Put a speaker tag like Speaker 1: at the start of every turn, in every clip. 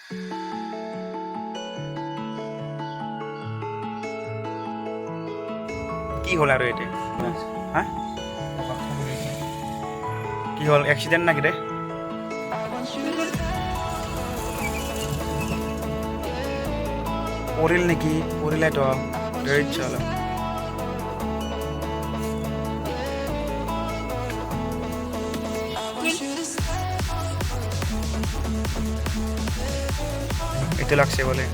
Speaker 1: কি হ'ল আৰু এতিয়া হা কি হ'ল এক্সিডেণ্ট নাকি দে পৰিল নেকি পৰিলেতো চলো এইটো লাগছে বলে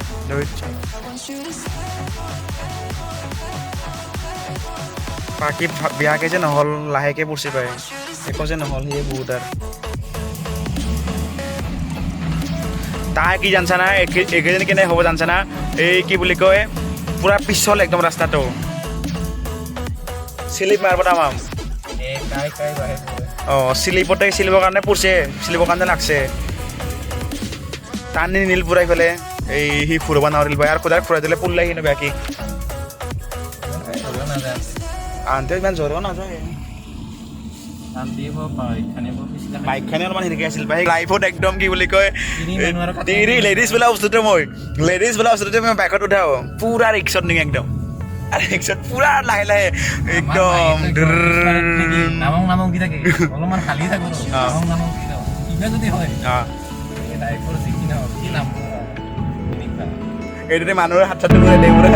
Speaker 1: বাকী বিয়াকে যে নহ'ল লাহেকে পৰচি পায় একো যে নহ'ল সিয়ে বহুত আৰু তাই কি জানছা না এইকেইজনী কেনে হ'ব জানছা না এই কি বুলি কয় পুৰা পিছল একদম ৰাস্তাটো স্লিপ মাৰিব তামাম অঁ স্লিপতে চিলিবৰ কাৰণে পৰছে চিলিবৰ কাৰণে লাগছে টানি নীল পুৰাই ফেলে এই সি ফুৰিব নোৱাৰিল বা আৰু খোদাৰ ফুৰাই দিলে পুৰলাই কিনো বেয়া কি আনতে ইমান জ্বৰো নাযায় বাইকখানে অলপমান হেৰিকে আছিল ভাই লাইফত একদম কি বুলি কয় লেডিজ বোলা বস্তুটো মই বাইকত উঠাও পুৰা ৰিক্সত নিং একদম আৰু ৰিক্সত পুৰা লাহে লাহে একদম এইটোতে মানুহৰ হাত চাত ঘূৰাই দিয়ে পুৰা